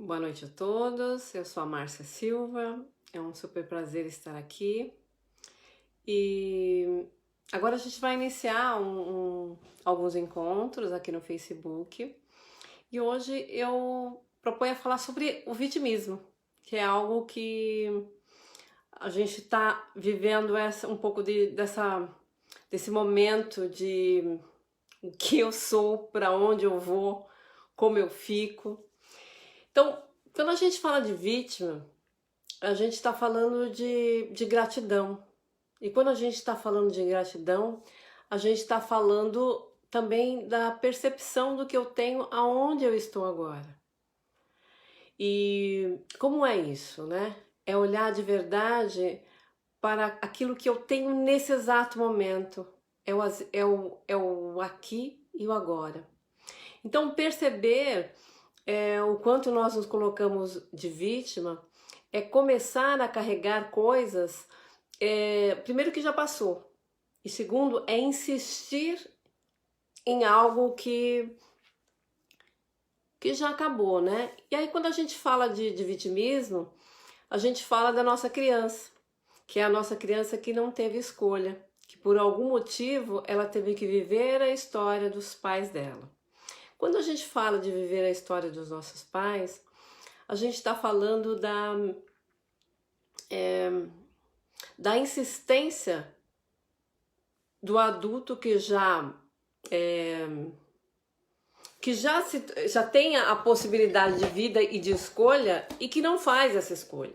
Boa noite a todos, eu sou a Márcia Silva, é um super prazer estar aqui e agora a gente vai iniciar alguns encontros aqui no Facebook e hoje eu proponho falar sobre o vitimismo, que é algo que a gente está vivendo um pouco desse momento de o que eu sou, para onde eu vou, como eu fico. Então, quando a gente fala de vítima, a gente está falando de gratidão. E quando a gente está falando de gratidão, a gente está falando também da percepção do que eu tenho aonde eu estou agora. E como é isso, né? É olhar de verdade para aquilo que eu tenho nesse exato momento. É o aqui e o agora. Então, perceber o quanto nós nos colocamos de vítima é começar a carregar coisas, primeiro que já passou, e segundo é insistir em algo que já acabou, né? E aí quando a gente fala de vitimismo, a gente fala da nossa criança, que é a nossa criança que não teve escolha, que por algum motivo ela teve que viver a história dos pais dela. Quando a gente fala de viver a história dos nossos pais, a gente está falando da insistência do adulto que já tem a possibilidade de vida e de escolha e que não faz essa escolha.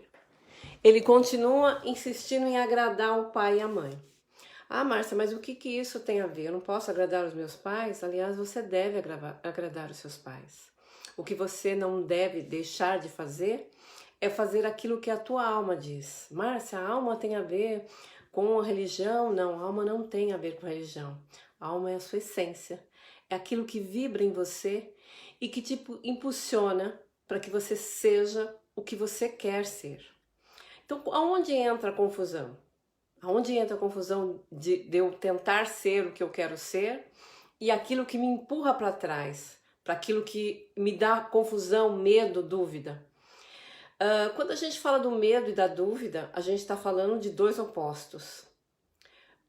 Ele continua insistindo em agradar o pai e a mãe. Ah, Márcia, mas o que isso tem a ver? Eu não posso agradar os meus pais? Aliás, você deve agradar os seus pais. O que você não deve deixar de fazer é fazer aquilo que a tua alma diz. Márcia, a alma tem a ver com a religião? Não, a alma não tem a ver com a religião. A alma é a sua essência. É aquilo que vibra em você e que te impulsiona para que você seja o que você quer ser. Então, aonde entra a confusão? Aonde entra a confusão de eu tentar ser o que eu quero ser e aquilo que me empurra para trás, para aquilo que me dá confusão, medo, dúvida. Quando a gente fala do medo e da dúvida, a gente está falando de dois opostos.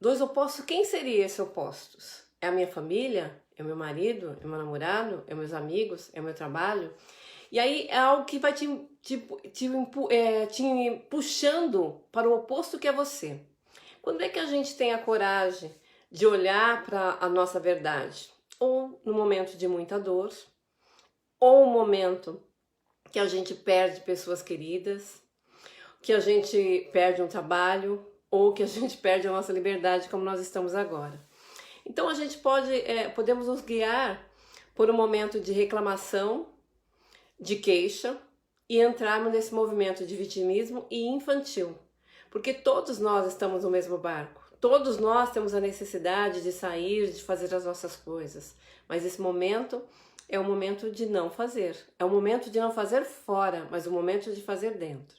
Dois opostos, quem seriam esses opostos? É a minha família? É o meu marido? É o meu namorado? É meus amigos? É o meu trabalho? E aí é algo que vai te puxando para o oposto que é você. Quando é que a gente tem a coragem de olhar para a nossa verdade? Ou no momento de muita dor, ou no momento que a gente perde pessoas queridas, que a gente perde um trabalho, ou que a gente perde a nossa liberdade, como nós estamos agora. Então a gente podemos nos guiar por um momento de reclamação, de queixa, e entrarmos nesse movimento de vitimismo e infantil. Porque todos nós estamos no mesmo barco. Todos nós temos a necessidade de sair, de fazer as nossas coisas. Mas esse momento é o momento de não fazer. É o momento de não fazer fora, mas o momento de fazer dentro.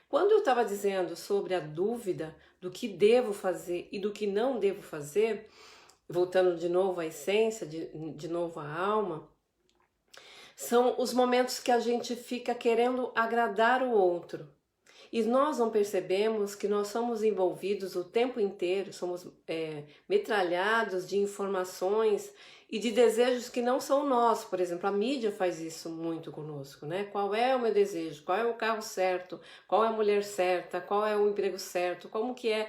Quando eu estava dizendo sobre a dúvida do que devo fazer e do que não devo fazer, voltando de novo à essência, de novo à alma, são os momentos que a gente fica querendo agradar o outro. E nós não percebemos que nós somos envolvidos o tempo inteiro, somos metralhados de informações e de desejos que não são nossos. Por exemplo, a mídia faz isso muito conosco, né? Qual é o meu desejo? Qual é o carro certo? Qual é a mulher certa? Qual é o emprego certo? Como que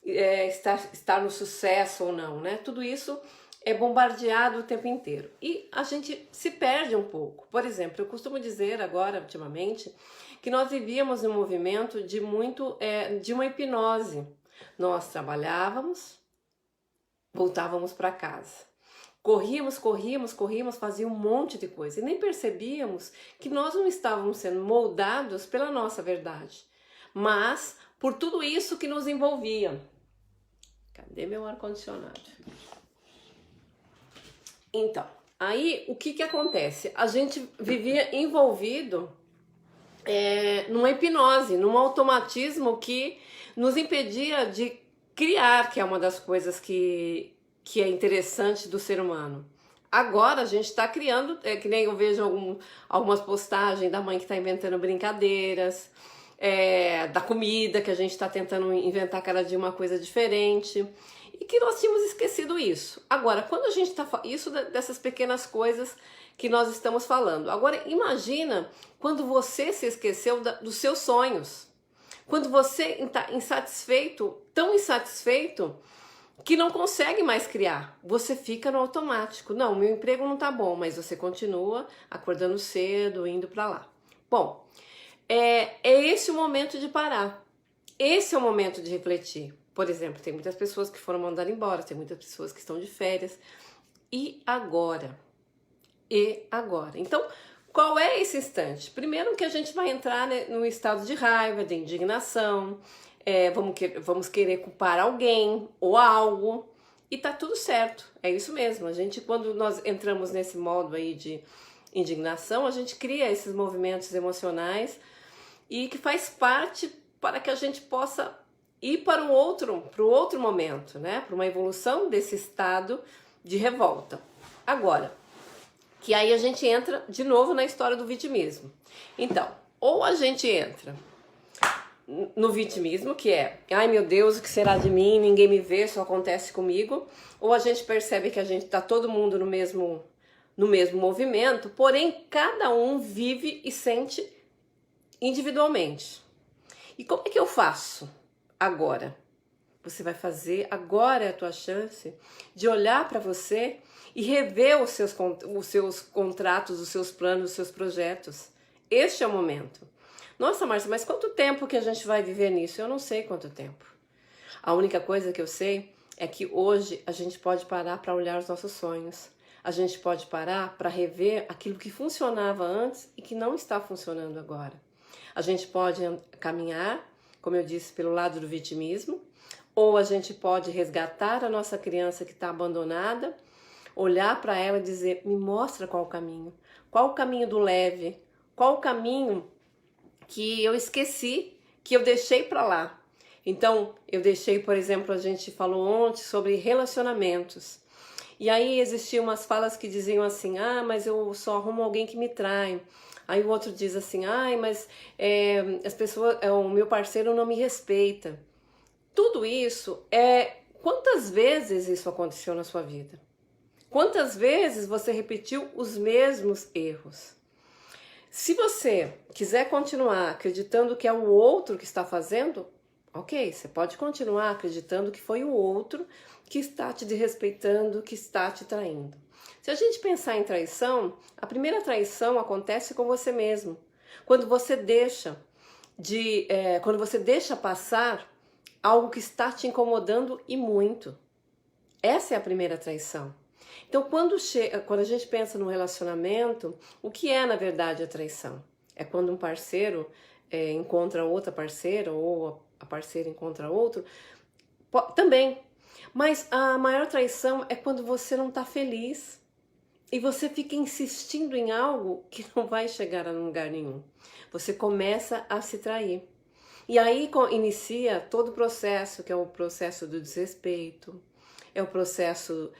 estar no sucesso ou não, né? Tudo isso é bombardeado o tempo inteiro. E a gente se perde um pouco. Por exemplo, eu costumo dizer agora, ultimamente, que nós vivíamos um movimento de uma hipnose. Nós trabalhávamos, voltávamos para casa. Corríamos, fazíamos um monte de coisa. E nem percebíamos que nós não estávamos sendo moldados pela nossa verdade, mas por tudo isso que nos envolvia. Cadê meu ar-condicionado? Então, aí o que acontece? A gente vivia envolvido numa hipnose, num automatismo que nos impedia de criar, que é uma das coisas que é interessante do ser humano. Agora a gente está criando, que nem eu vejo algumas postagens da mãe que está inventando brincadeiras, da comida, que a gente está tentando inventar cada dia uma coisa diferente, e que nós tínhamos esquecido isso. Agora, quando a gente está isso dessas pequenas coisas que nós estamos falando. Agora, imagina quando você se esqueceu dos seus sonhos, quando você está insatisfeito, tão insatisfeito, que não consegue mais criar. Você fica no automático. Não, meu emprego não tá bom, mas você continua acordando cedo, indo para lá. Bom, é esse o momento de parar. Esse é o momento de refletir. Por exemplo, tem muitas pessoas que foram mandadas embora, tem muitas pessoas que estão de férias. E agora? E agora? Então, qual é esse instante? Primeiro que a gente vai entrar, né, num estado de raiva, de indignação, vamos querer culpar alguém ou algo, e tá tudo certo, é isso mesmo. A gente, quando nós entramos nesse modo aí de indignação, a gente cria esses movimentos emocionais e que faz parte para que a gente possa ir para o outro momento, né? Para uma evolução desse estado de revolta. Agora, que aí a gente entra de novo na história do vitimismo. Então, ou a gente entra no vitimismo, que é, ai meu Deus, o que será de mim? Ninguém me vê, só acontece comigo. Ou a gente percebe que a gente tá todo mundo no mesmo movimento, porém cada um vive e sente individualmente. E como é que eu faço agora? Você vai fazer, agora é a tua chance de olhar para você e rever os seus contratos, os seus planos, os seus projetos. Este é o momento. Nossa, Márcia, mas quanto tempo que a gente vai viver nisso? Eu não sei quanto tempo. A única coisa que eu sei é que hoje a gente pode parar para olhar os nossos sonhos. A gente pode parar para rever aquilo que funcionava antes e que não está funcionando agora. A gente pode caminhar, como eu disse, pelo lado do vitimismo, ou a gente pode resgatar a nossa criança que está abandonada, olhar para ela e dizer, me mostra qual o caminho do leve, qual o caminho que eu esqueci, que eu deixei para lá. Então, eu deixei, por exemplo, a gente falou ontem sobre relacionamentos. E aí existiam umas falas que diziam assim, mas eu só arrumo alguém que me trai. Aí o outro diz assim, mas as pessoas, o meu parceiro não me respeita. Tudo isso quantas vezes isso aconteceu na sua vida? Quantas vezes você repetiu os mesmos erros? Se você quiser continuar acreditando que é o outro que está fazendo, ok, você pode continuar acreditando que foi o outro que está te desrespeitando, que está te traindo. Se a gente pensar em traição, a primeira traição acontece com você mesmo. Quando você deixa passar algo que está te incomodando e muito. Essa é a primeira traição. Então, quando a gente pensa no relacionamento, o que é, na verdade, a traição? É quando um parceiro encontra outra parceira, ou a parceira encontra outro, também. Mas a maior traição é quando você não está feliz e você fica insistindo em algo que não vai chegar a lugar nenhum. Você começa a se trair. E aí inicia todo o processo, que é o processo do desrespeito, é o processo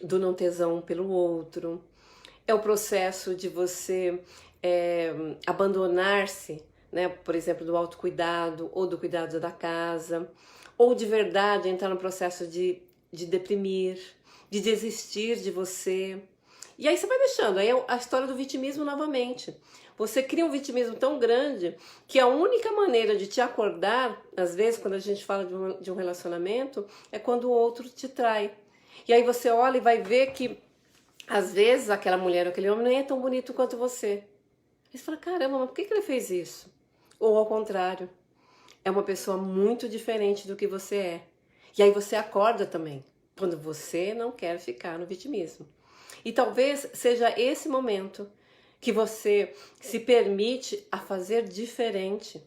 do não tesão pelo outro, é o processo de você abandonar-se, né, por exemplo, do autocuidado ou do cuidado da casa, ou de verdade entrar no processo de deprimir, de desistir de você. E aí você vai deixando, aí é a história do vitimismo novamente. Você cria um vitimismo tão grande que a única maneira de te acordar, às vezes quando a gente fala de um relacionamento, é quando o outro te trai. E aí você olha e vai ver que às vezes aquela mulher ou aquele homem nem é tão bonito quanto você. Aí você fala, caramba, mas por que ele fez isso? Ou ao contrário, é uma pessoa muito diferente do que você é. E aí você acorda também, quando você não quer ficar no vitimismo. E talvez seja esse momento que você se permite a fazer diferente.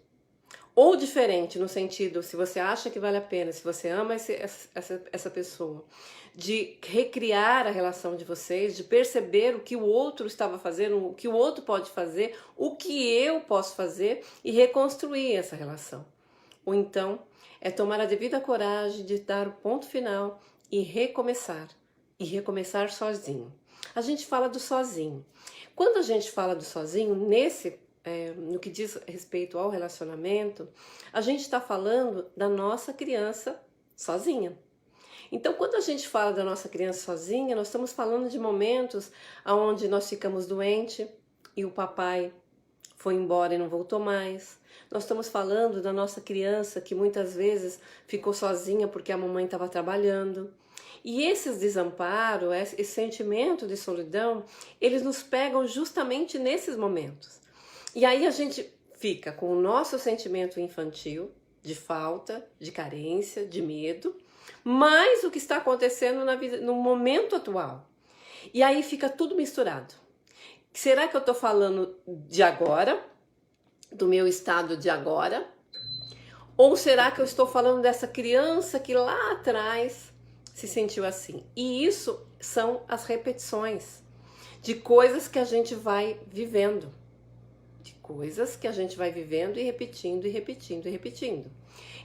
Ou diferente no sentido, se você acha que vale a pena, se você ama essa pessoa, de recriar a relação de vocês, de perceber o que o outro estava fazendo, o que o outro pode fazer, o que eu posso fazer e reconstruir essa relação. Ou então, é tomar a devida coragem de dar o ponto final e recomeçar sozinho. a gente fala do sozinho. Quando a gente fala do sozinho, no que diz respeito ao relacionamento, a gente está falando da nossa criança sozinha. Então, quando a gente fala da nossa criança sozinha, nós estamos falando de momentos onde nós ficamos doentes e o papai foi embora e não voltou mais. Nós estamos falando da nossa criança que muitas vezes ficou sozinha porque a mamãe estava trabalhando. E esses desamparos, esse sentimento de solidão, eles nos pegam justamente nesses momentos. E aí a gente fica com o nosso sentimento infantil, de falta, de carência, de medo, mais o que está acontecendo na vida, no momento atual. E aí fica tudo misturado. Será que eu estou falando de agora, do meu estado de agora? Ou será que eu estou falando dessa criança que lá atrás se sentiu assim? E isso são as repetições de coisas que a gente vai vivendo. De coisas que a gente vai vivendo e repetindo, e repetindo, e repetindo.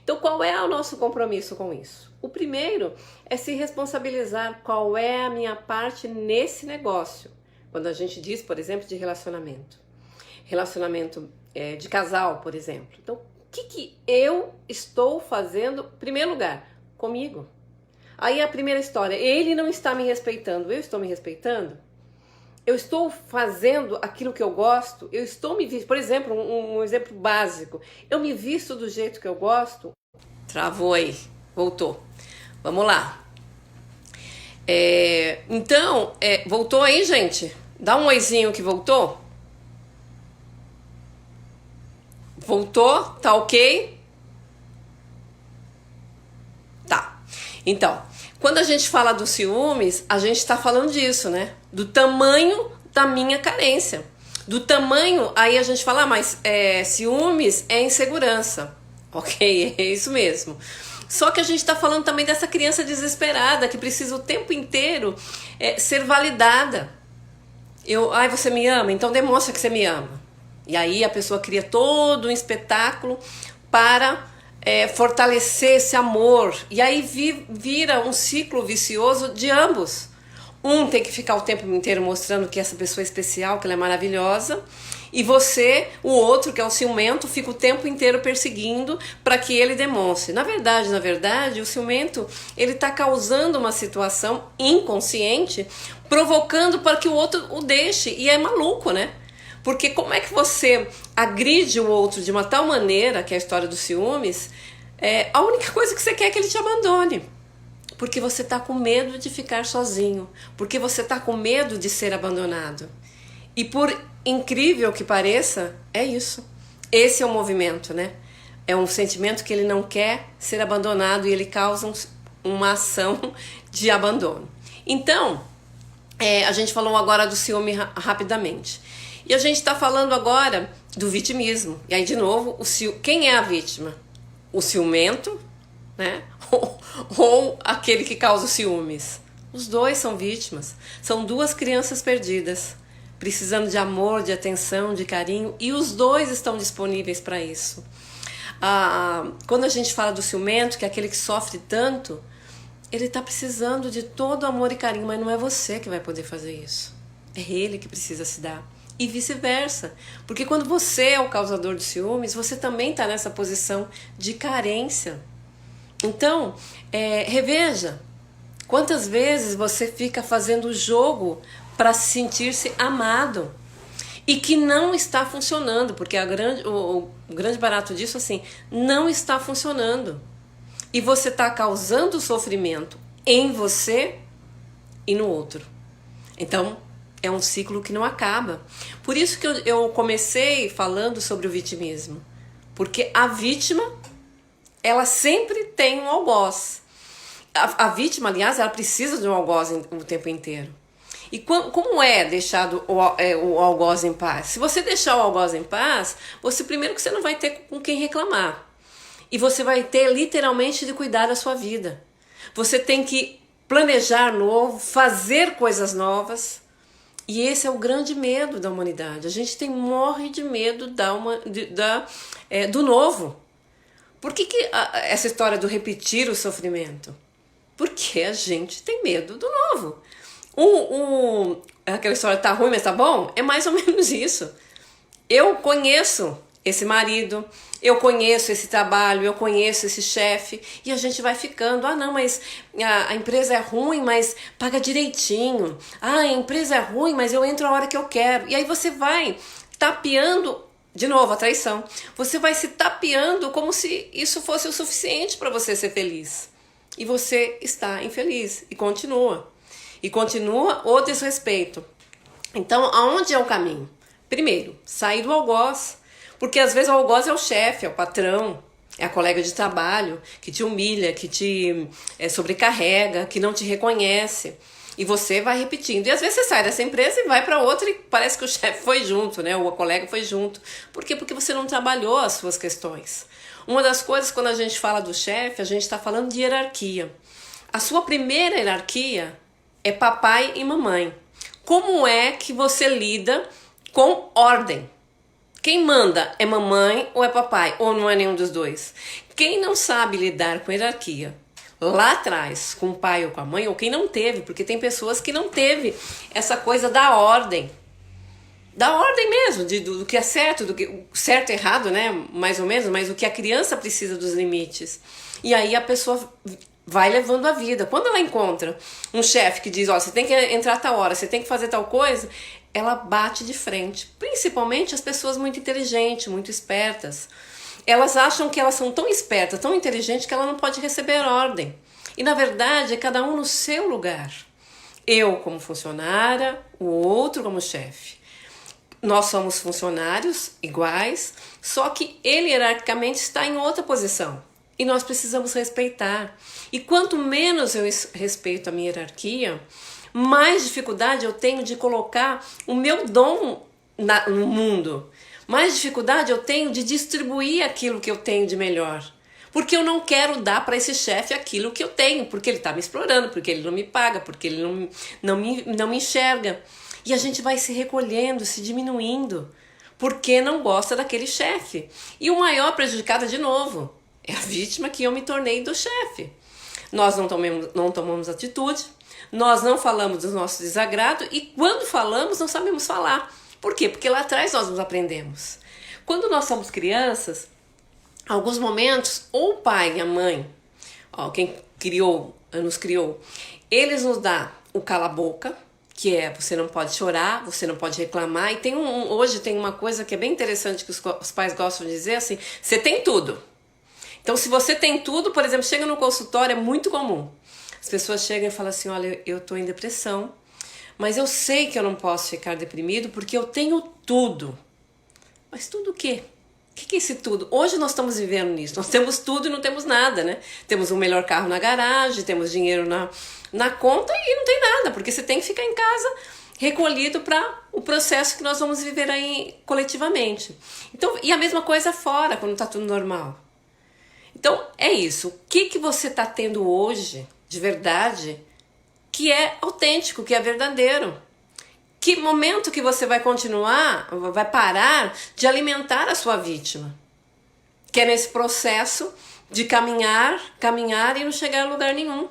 Então, qual é o nosso compromisso com isso? O primeiro é se responsabilizar qual é a minha parte nesse negócio. Quando a gente diz, por exemplo, de relacionamento. Relacionamento de casal, por exemplo. Então, o que eu estou fazendo, em primeiro lugar, comigo? Aí a primeira história, ele não está me respeitando, eu estou me respeitando? Eu estou fazendo aquilo que eu gosto? Eu estou me vestindo, por exemplo, um exemplo básico. Eu me visto do jeito que eu gosto? Travou aí, voltou. Vamos lá. Então, voltou aí, gente? Dá um oizinho que voltou. Voltou? Tá ok? Tá. Então, quando a gente fala dos ciúmes, a gente está falando disso, né? Do tamanho da minha carência. Do tamanho, aí a gente fala, mas ciúmes é insegurança. Ok, é isso mesmo. Só que a gente está falando também dessa criança desesperada que precisa o tempo inteiro ser validada. Você me ama? Então demonstra que você me ama. E aí a pessoa cria todo um espetáculo para fortalecer esse amor. E aí vira um ciclo vicioso de ambos. Um tem que ficar o tempo inteiro mostrando que essa pessoa é especial, que ela é maravilhosa. E você, o outro, que é o ciumento, fica o tempo inteiro perseguindo para que ele demonstre. Na verdade, o ciumento, ele está causando uma situação inconsciente, provocando para que o outro o deixe. E é maluco, né? Porque como é que você agride o outro de uma tal maneira, que é a história dos ciúmes, a única coisa que você quer é que ele te abandone. Porque você está com medo de ficar sozinho. Porque você está com medo de ser abandonado. E por incrível que pareça, é isso. Esse é o movimento, né? É um sentimento que ele não quer ser abandonado e ele causa uma ação de abandono. Então, a gente falou agora do ciúme rapidamente. E a gente está falando agora do vitimismo. E aí, de novo, quem é a vítima? O ciumento, né? Ou aquele que causa os ciúmes? Os dois são vítimas. São duas crianças perdidas, precisando de amor, de atenção, de carinho. E os dois estão disponíveis para isso. Quando a gente fala do ciumento, que é aquele que sofre tanto, ele está precisando de todo amor e carinho, mas não é você que vai poder fazer isso. É ele que precisa se dar. E vice-versa. Porque quando você é o causador de ciúmes, você também está nessa posição de carência. Então, reveja quantas vezes você fica fazendo o jogo para sentir-se amado e que não está funcionando, porque o grande barato disso assim, não está funcionando. E você está causando sofrimento em você e no outro. Então, é um ciclo que não acaba. Por isso que eu comecei falando sobre o vitimismo. Porque a vítima, ela sempre tem um algoz. A vítima, aliás, ela precisa de um algoz o tempo inteiro. E como é deixado o algoz em paz? Se você deixar o algoz em paz, primeiro que você não vai ter com quem reclamar. E você vai ter literalmente de cuidar da sua vida. Você tem que planejar novo, fazer coisas novas. E esse é o grande medo da humanidade. A gente morre de medo do novo. Por que essa história do repetir o sofrimento? Porque a gente tem medo do novo. aquela história tá ruim, mas tá bom? É mais ou menos isso. Eu conheço esse marido, eu conheço esse trabalho, eu conheço esse chefe, e a gente vai ficando, não, mas a empresa é ruim, mas paga direitinho. A empresa é ruim, mas eu entro a hora que eu quero. E aí você vai tapeando, de novo, a traição. Você vai se tapeando como se isso fosse o suficiente para você ser feliz. E você está infeliz e continua. E continua o desrespeito. Então, aonde é o caminho? Primeiro, sair do algoz. Porque às vezes o algoz é o chefe, é o patrão, é a colega de trabalho que te humilha, que te sobrecarrega, que não te reconhece. E você vai repetindo. E às vezes você sai dessa empresa e vai para outra e parece que o chefe foi junto, né? Ou a colega foi junto. Por quê? Porque você não trabalhou as suas questões. Uma das coisas, quando a gente fala do chefe, a gente está falando de hierarquia. A sua primeira hierarquia é papai e mamãe. Como é que você lida com ordem? Quem manda é mamãe ou é papai? Ou não é nenhum dos dois? Quem não sabe lidar com hierarquia lá atrás, com o pai ou com a mãe, ou quem não teve, porque tem pessoas que não teve essa coisa da ordem mesmo, do que é certo, do que certo e errado, né? Mais ou menos, mas o que a criança precisa dos limites. E aí a pessoa vai levando a vida. Quando ela encontra um chefe que diz, você tem que entrar a tal hora, você tem que fazer tal coisa, ela bate de frente. Principalmente as pessoas muito inteligentes, muito espertas. Elas acham que elas são tão espertas, tão inteligentes, que ela não pode receber ordem. E na verdade é cada um no seu lugar. Eu como funcionária, o outro como chefe. Nós somos funcionários iguais, só que ele hierarquicamente está em outra posição. E nós precisamos respeitar. E quanto menos eu respeito a minha hierarquia, mais dificuldade eu tenho de colocar o meu dom no mundo. Mais dificuldade eu tenho de distribuir aquilo que eu tenho de melhor. Porque eu não quero dar para esse chefe aquilo que eu tenho, porque ele está me explorando, porque ele não me paga, porque ele não me enxerga. E a gente vai se recolhendo, se diminuindo, porque não gosta daquele chefe. E o maior prejudicado, de novo, é a vítima que eu me tornei do chefe. Nós não tomamos atitude, nós não falamos do nosso desagrado e quando falamos não sabemos falar. Por quê? Porque lá atrás nós nos aprendemos. Quando nós somos crianças, alguns momentos, ou o pai e a mãe, quem nos criou, eles nos dão o cala-boca, que é você não pode chorar, você não pode reclamar. E hoje tem uma coisa que é bem interessante que os pais gostam de dizer assim, você tem tudo. Então se você tem tudo, por exemplo, chega no consultório, é muito comum. As pessoas chegam e falam assim, olha, eu estou em depressão, mas eu sei que eu não posso ficar deprimido porque eu tenho tudo. Mas tudo o quê? O que é esse tudo? Hoje nós estamos vivendo nisso. Nós temos tudo e não temos nada, né? Temos um melhor carro na garagem, temos dinheiro na conta e não tem nada, porque você tem que ficar em casa recolhido para o processo que nós vamos viver aí coletivamente. Então, e a mesma coisa fora, quando está tudo normal. Então, é isso. O que você está tendo hoje, de verdade, que é autêntico, que é verdadeiro? Que momento que você vai parar de alimentar a sua vítima? Que é nesse processo de caminhar e não chegar a lugar nenhum.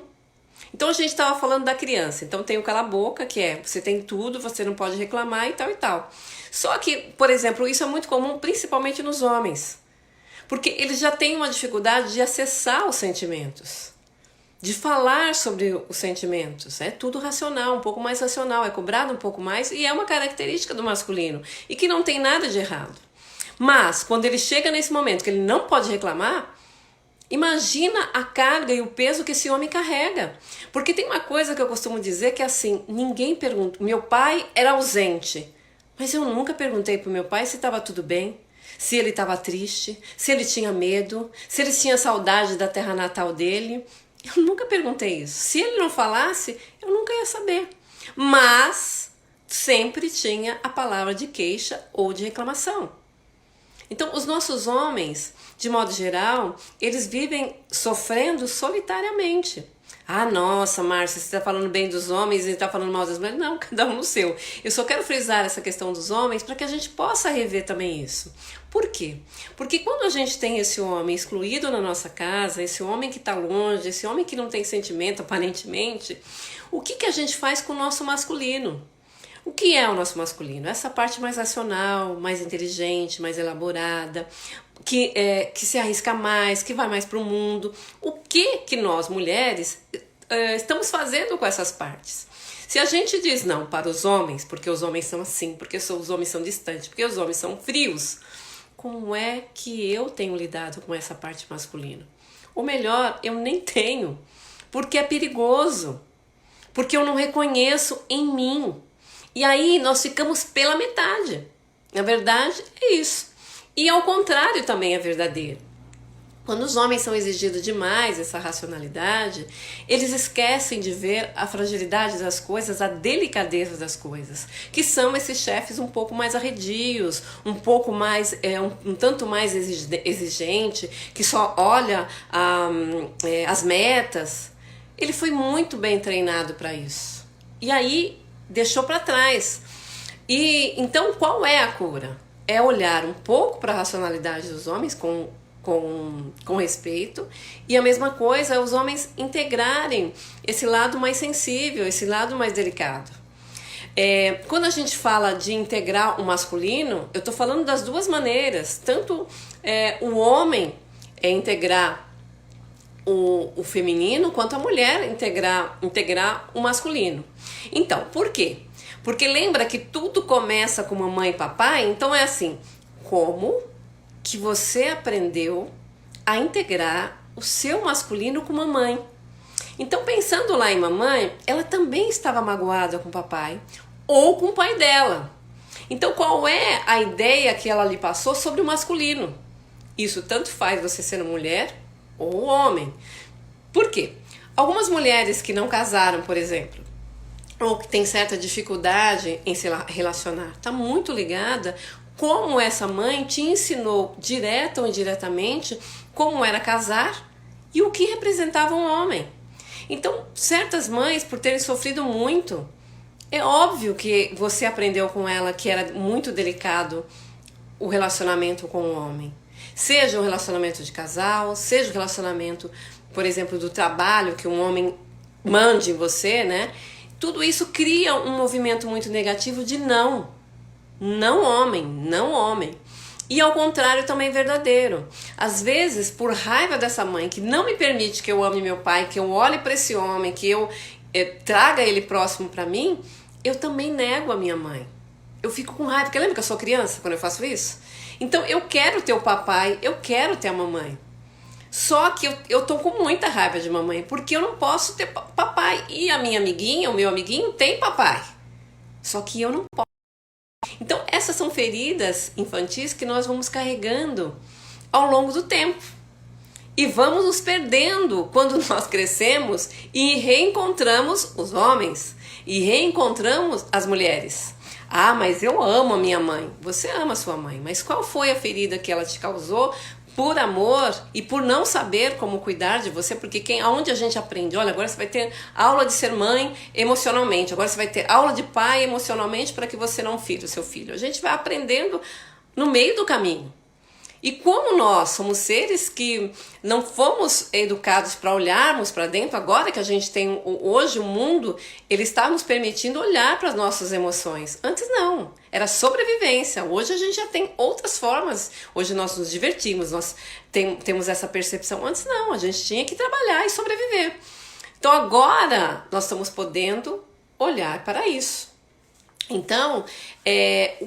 Então a gente estava falando da criança. Então tem o cala-boca, que é você tem tudo, você não pode reclamar e tal e tal. Só que, por exemplo, isso é muito comum principalmente nos homens. Porque eles já têm uma dificuldade de acessar os sentimentos. De falar sobre os sentimentos. É tudo racional, um pouco mais racional, é cobrado um pouco mais e é uma característica do masculino e que não tem nada de errado. Mas quando ele chega nesse momento que ele não pode reclamar, imagina a carga e o peso que esse homem carrega. Porque tem uma coisa que eu costumo dizer que é assim, ninguém pergunta. Meu pai era ausente, mas eu nunca perguntei pro meu pai se estava tudo bem. Se ele estava triste, se ele tinha medo, se ele tinha saudade da terra natal dele. Eu nunca perguntei isso. Se ele não falasse, eu nunca ia saber. Mas sempre tinha a palavra de queixa ou de reclamação. Então, os nossos homens, de modo geral, eles vivem sofrendo solitariamente. Ah, nossa, Márcia, você está falando bem dos homens e está falando mal das mulheres. Não, cada um no seu. Eu só quero frisar essa questão dos homens para que a gente possa rever também isso. Por quê? Porque quando a gente tem esse homem excluído na nossa casa, esse homem que está longe, esse homem que não tem sentimento, aparentemente, o que a gente faz com o nosso masculino? O que é o nosso masculino? Essa parte mais racional, mais inteligente, mais elaborada, que se arrisca mais, que vai mais para o mundo. O que nós, mulheres, estamos fazendo com essas partes? Se a gente diz não para os homens, porque os homens são assim, porque os homens são distantes, porque os homens são frios, como é que eu tenho lidado com essa parte masculina? Ou melhor, eu nem tenho, porque é perigoso, porque eu não reconheço em mim. E aí nós ficamos pela metade. Na verdade, é isso. E ao contrário também é verdadeiro. Quando os homens são exigidos demais essa racionalidade, eles esquecem de ver a fragilidade das coisas, a delicadeza das coisas, que são esses chefes um pouco mais arredios, um pouco mais, um tanto mais exigente, que só olha as metas. Ele foi muito bem treinado para isso. E aí deixou para trás. E então qual é a cura? É olhar um pouco para a racionalidade dos homens com respeito, e a mesma coisa é os homens integrarem esse lado mais sensível, esse lado mais delicado. Quando a gente fala de integrar o masculino, eu estou falando das duas maneiras, tanto o homem integrar o feminino, quanto a mulher integrar o masculino. Então, por quê? Porque lembra que tudo começa com mamãe e papai, então é assim, como que você aprendeu a integrar o seu masculino com mamãe. Então, pensando lá em mamãe, ela também estava magoada com o papai ou com o pai dela. Então, qual é a ideia que ela lhe passou sobre o masculino? Isso tanto faz você sendo mulher ou homem. Por quê? Algumas mulheres que não casaram, por exemplo, ou que têm certa dificuldade em se relacionar, está muito ligada como essa mãe te ensinou, direta ou indiretamente, como era casar e o que representava um homem. Então, certas mães, por terem sofrido muito, é óbvio que você aprendeu com ela que era muito delicado o relacionamento com o homem. Seja o relacionamento de casal, seja o relacionamento, por exemplo, do trabalho, que um homem mande em você, né? Tudo isso cria um movimento muito negativo de não. Não homem, não homem. E ao contrário também é verdadeiro. Às vezes, por raiva dessa mãe que não me permite que eu ame meu pai, que eu olhe para esse homem, que eu traga ele próximo para mim, eu também nego a minha mãe. Eu fico com raiva, porque lembra que eu sou criança quando eu faço isso? Então eu quero ter o papai, eu quero ter a mamãe. Só que eu tô com muita raiva de mamãe, porque eu não posso ter papai. E a minha amiguinha, o meu amiguinho tem papai. Só que eu não posso. Então essas são feridas infantis que nós vamos carregando ao longo do tempo. E vamos nos perdendo quando nós crescemos e reencontramos os homens. E reencontramos as mulheres. Ah, mas eu amo a minha mãe. Você ama a sua mãe, mas qual foi a ferida que ela te causou por amor e por não saber como cuidar de você? Porque aonde a gente aprende, olha, agora você vai ter aula de ser mãe emocionalmente, agora você vai ter aula de pai emocionalmente para que você não fira o seu filho. A gente vai aprendendo no meio do caminho. E como nós somos seres que não fomos educados para olharmos para dentro, agora que a gente tem hoje o mundo, ele está nos permitindo olhar para as nossas emoções. Antes não, era sobrevivência. Hoje a gente já tem outras formas. Hoje nós nos divertimos, nós temos essa percepção. Antes não, a gente tinha que trabalhar e sobreviver. Então agora nós estamos podendo olhar para isso. Então,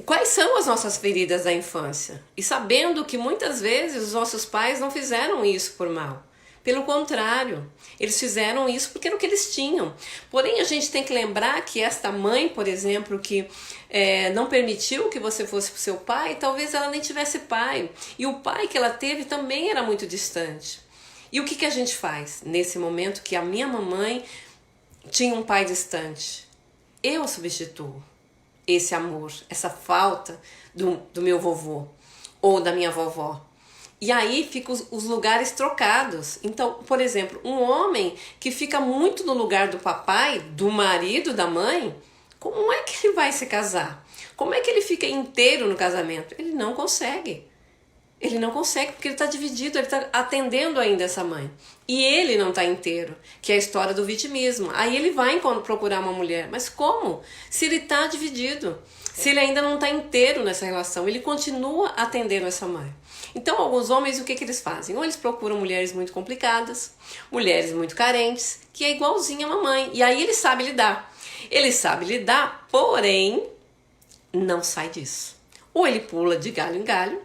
quais são as nossas feridas da infância? E sabendo que muitas vezes os nossos pais não fizeram isso por mal. Pelo contrário, eles fizeram isso porque era o que eles tinham. Porém, a gente tem que lembrar que esta mãe, por exemplo, que não permitiu que você fosse pro seu pai, talvez ela nem tivesse pai. E o pai que ela teve também era muito distante. E o que a gente faz nesse momento que a minha mamãe tinha um pai distante? Eu substituo esse amor, essa falta do meu vovô ou da minha vovó. E aí ficam os lugares trocados. Então, por exemplo, um homem que fica muito no lugar do papai, do marido, da mãe, como é que ele vai se casar? Como é que ele fica inteiro no casamento? Ele não consegue. Ele não consegue porque ele está dividido, ele está atendendo ainda essa mãe. E ele não está inteiro, que é a história do vitimismo. Aí ele vai procurar uma mulher. Mas como? Se ele está dividido, se ele ainda não está inteiro nessa relação, ele continua atendendo essa mãe. Então, alguns homens, o que eles fazem? Ou eles procuram mulheres muito complicadas, mulheres muito carentes, que é igualzinha a mamãe. E aí ele sabe lidar. Ele sabe lidar, porém, não sai disso. Ou ele pula de galho em galho,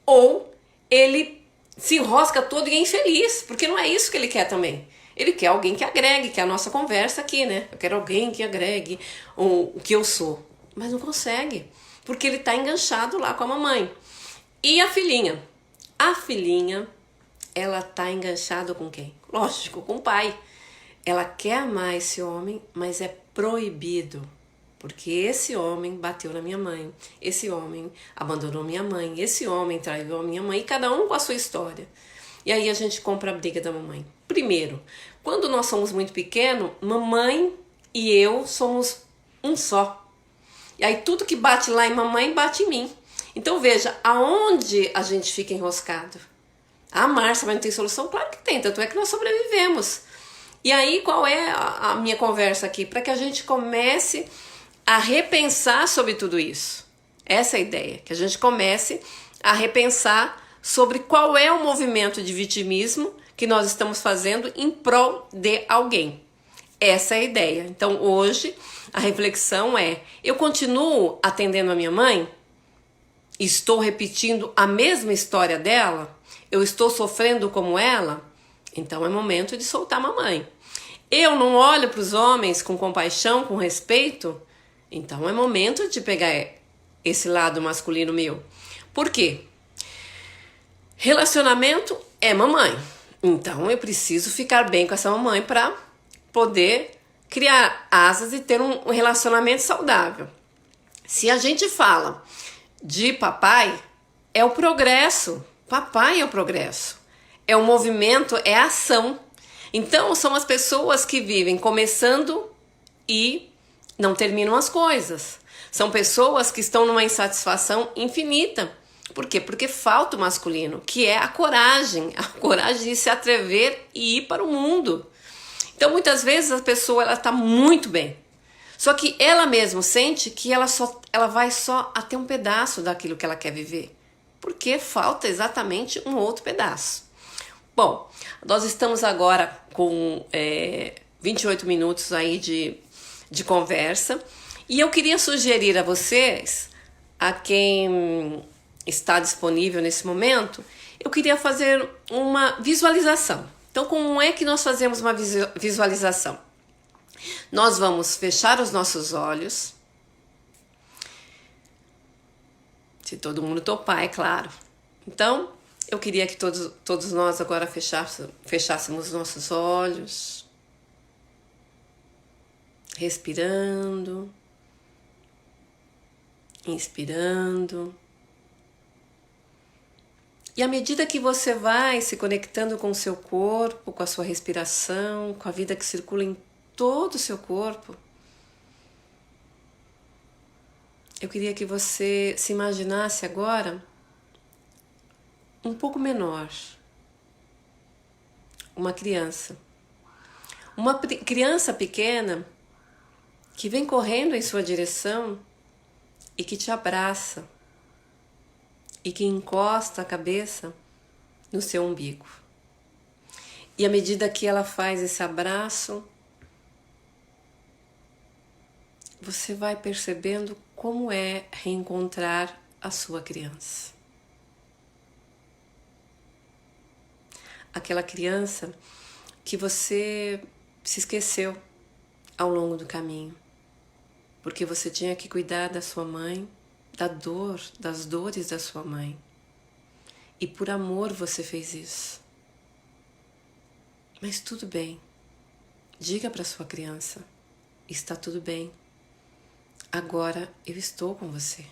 ou ele se enrosca todo e é infeliz, porque não é isso que ele quer também. Ele quer alguém que agregue, que é a nossa conversa aqui, né? Eu quero alguém que agregue o que eu sou. Mas não consegue, porque ele está enganchado lá com a mamãe. E a filhinha? A filhinha, ela está enganchada com quem? Lógico, com o pai. Ela quer amar esse homem, mas é proibido. Porque esse homem bateu na minha mãe, esse homem abandonou minha mãe, esse homem traiu a minha mãe, e cada um com a sua história. E aí a gente compra a briga da mamãe. Primeiro, quando nós somos muito pequenos, mamãe e eu somos um só. E aí tudo que bate lá em mamãe, bate em mim. Então veja, aonde a gente fica enroscado? Ah, Márcia, mas não tem solução? Claro que tem, tanto é que nós sobrevivemos. E aí qual é a minha conversa aqui? Para que a gente comece a repensar sobre tudo isso. Essa é a ideia, que a gente comece a repensar sobre qual é o movimento de vitimismo que nós estamos fazendo em prol de alguém. Essa é a ideia. Então hoje a reflexão é: eu continuo atendendo a minha mãe? Estou repetindo a mesma história dela? Eu estou sofrendo como ela? Então é momento de soltar a mamãe. Eu não olho para os homens com compaixão, com respeito? Então é momento de pegar esse lado masculino meu. Por quê? Relacionamento é mamãe. Então eu preciso ficar bem com essa mamãe para poder criar asas e ter um relacionamento saudável. Se a gente fala de papai, é o progresso. Papai é o progresso. É o movimento, é a ação. Então são as pessoas que vivem começando e não terminam as coisas. São pessoas que estão numa insatisfação infinita. Por quê? Porque falta o masculino, que é a coragem de se atrever e ir para o mundo. Então muitas vezes a pessoa está muito bem, só que ela mesma sente que ela vai só até um pedaço daquilo que ela quer viver, porque falta exatamente um outro pedaço. Bom, nós estamos agora com 28 minutos aí de conversa, e eu queria sugerir a vocês, a quem está disponível nesse momento, eu queria fazer uma visualização. Então, como é que nós fazemos uma visualização? Nós vamos fechar os nossos olhos, se todo mundo topar, é claro. Então, eu queria que todos nós agora fechássemos os nossos olhos, respirando, inspirando. E à medida que você vai se conectando com o seu corpo, com a sua respiração, com a vida que circula em todo o seu corpo, eu queria que você se imaginasse agora um pouco menor. Uma criança. Uma criança pequena que vem correndo em sua direção e que te abraça e que encosta a cabeça no seu umbigo. E à medida que ela faz esse abraço, você vai percebendo como é reencontrar a sua criança. Aquela criança que você se esqueceu ao longo do caminho, porque você tinha que cuidar da sua mãe, das dores da sua mãe. E por amor você fez isso. Mas tudo bem. Diga para sua criança: está tudo bem. Agora eu estou com você.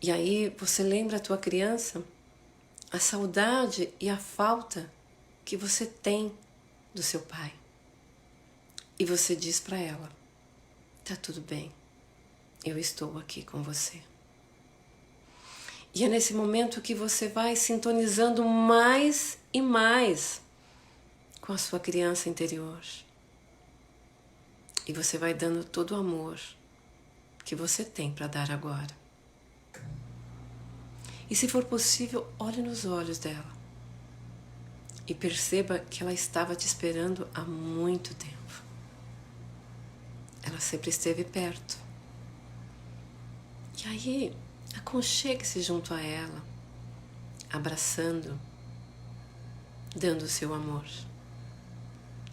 E aí você lembra a tua criança a saudade e a falta que você tem do seu pai. E você diz para ela: tá tudo bem. Eu estou aqui com você. E é nesse momento que você vai sintonizando mais e mais com a sua criança interior. E você vai dando todo o amor que você tem para dar agora. E se for possível, olhe nos olhos dela e perceba que ela estava te esperando há muito tempo. Ela sempre esteve perto. E aí, aconchegue-se junto a ela, abraçando, dando o seu amor.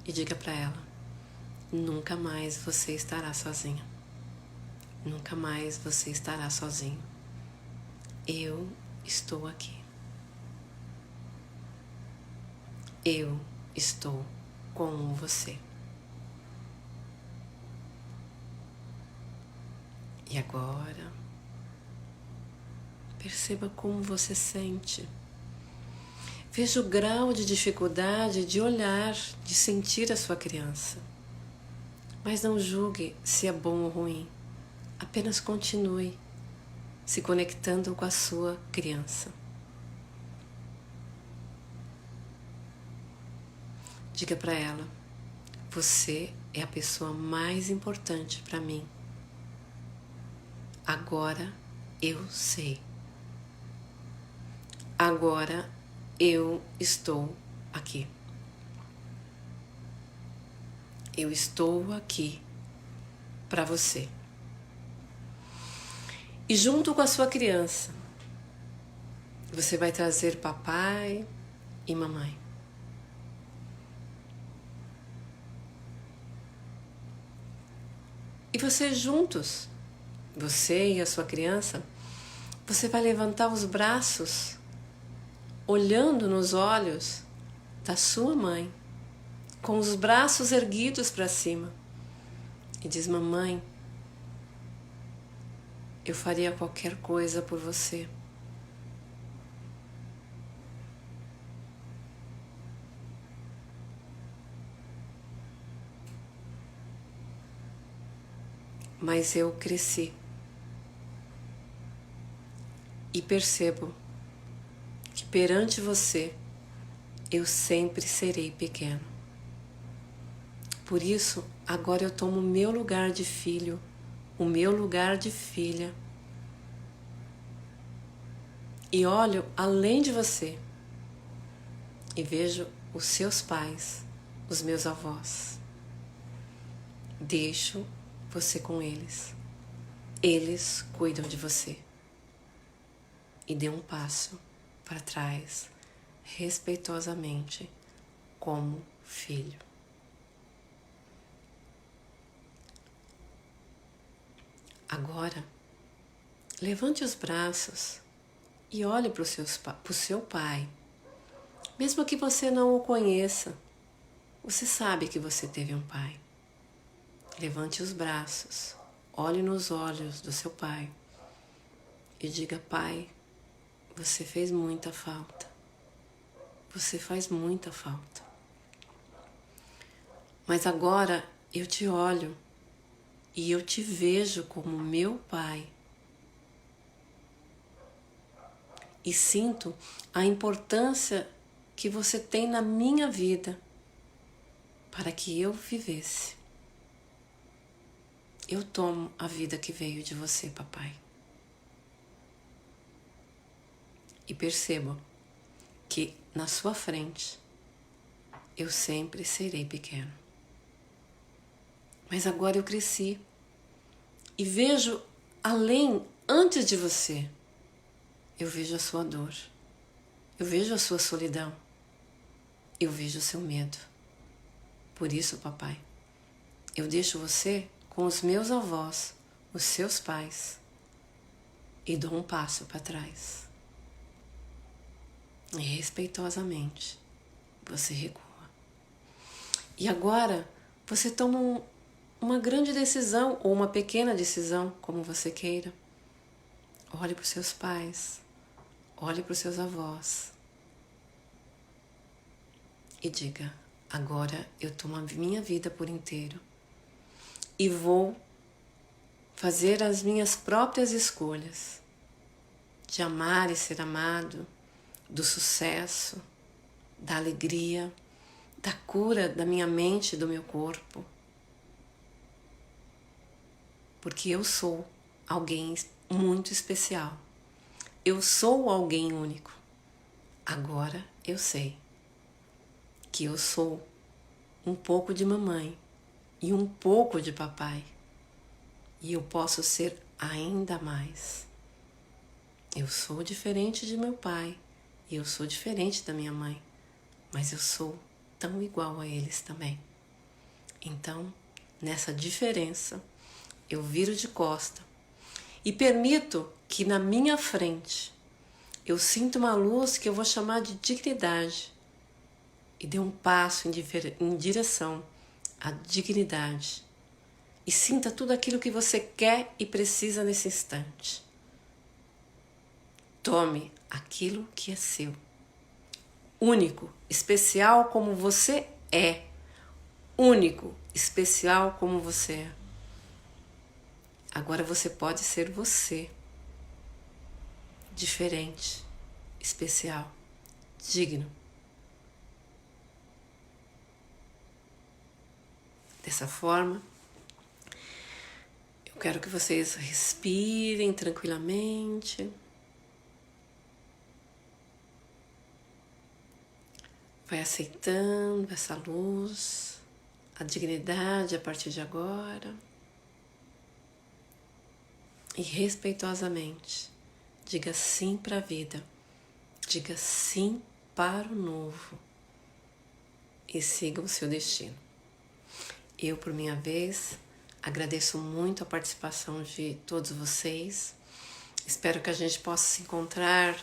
E diga para ela: nunca mais você estará sozinha. Nunca mais você estará sozinho. Eu estou aqui. Eu estou com você. E agora, perceba como você sente. Veja o grau de dificuldade de olhar, de sentir a sua criança. Mas não julgue se é bom ou ruim. Apenas continue se conectando com a sua criança. Diga para ela: você é a pessoa mais importante para mim. Agora eu sei. Agora eu estou aqui. Eu estou aqui para você. E junto com a sua criança, você vai trazer papai e mamãe. E vocês juntos, você e a sua criança, você vai levantar os braços, olhando nos olhos da sua mãe, com os braços erguidos para cima, e diz: mamãe, eu faria qualquer coisa por você. Mas eu cresci e percebo que perante você eu sempre serei pequeno. Por isso, agora eu tomo o meu lugar de filho, o meu lugar de filha, e olho além de você e vejo os seus pais, os meus avós. Deixo você com eles. Eles cuidam de você. E dê um passo para trás, respeitosamente, como filho. Agora, levante os braços e olhe para o seu pai. Mesmo que você não o conheça, você sabe que você teve um pai. Levante os braços, olhe nos olhos do seu pai e diga: pai, você fez muita falta. Você faz muita falta. Mas agora eu te olho e eu te vejo como meu pai. E sinto a importância que você tem na minha vida para que eu vivesse. Eu tomo a vida que veio de você, papai. E percebo que na sua frente eu sempre serei pequeno. Mas agora eu cresci e vejo além, antes de você. Eu vejo a sua dor, eu vejo a sua solidão, eu vejo o seu medo. Por isso, papai, eu deixo você com os meus avós, os seus pais, e dou um passo para trás. E respeitosamente você recua. E agora você toma uma grande decisão ou uma pequena decisão, como você queira. Olhe para os seus pais, olhe para os seus avós e diga: agora eu tomo a minha vida por inteiro e vou fazer as minhas próprias escolhas. de amar e ser amado, do sucesso, da alegria, da cura da minha mente e do meu corpo. Porque eu sou alguém muito especial. Eu sou alguém único. Agora eu sei que eu sou um pouco de mamãe e um pouco de papai. E eu posso ser ainda mais. Eu sou diferente de meu pai e eu sou diferente da minha mãe, mas eu sou tão igual a eles também. Então, nessa diferença, eu viro de costa e permito que na minha frente eu sinta uma luz que eu vou chamar de dignidade e dê um passo em direção à dignidade e sinta tudo aquilo que você quer e precisa nesse instante. Tome aquilo que é seu, único, especial como você é, único, especial como você é. Agora você pode ser você, diferente, especial, digno. Dessa forma, eu quero que vocês respirem tranquilamente. Vai aceitando essa luz, a dignidade a partir de agora. E respeitosamente, diga sim para a vida, diga sim para o novo e siga o seu destino. Eu, por minha vez, agradeço muito a participação de todos vocês. Espero que a gente possa se encontrar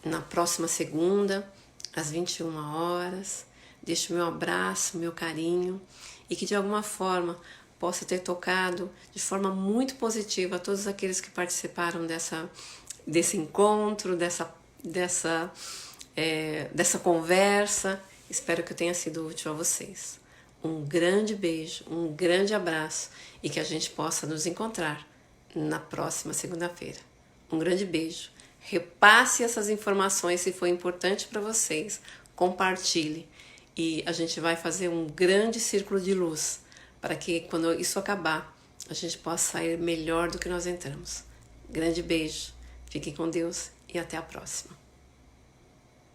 na próxima segunda, às 21 horas. Deixo meu abraço, meu carinho e que de alguma forma possa ter tocado de forma muito positiva a todos aqueles que participaram desse encontro, dessa conversa. Espero que eu tenha sido útil a vocês. Um grande beijo, um grande abraço e que a gente possa nos encontrar na próxima segunda-feira. Um grande beijo. Repasse essas informações se foi importante para vocês. Compartilhe e a gente vai fazer um grande círculo de luz para que quando isso acabar a gente possa sair melhor do que nós entramos. Grande beijo. Fiquem com Deus e até a próxima.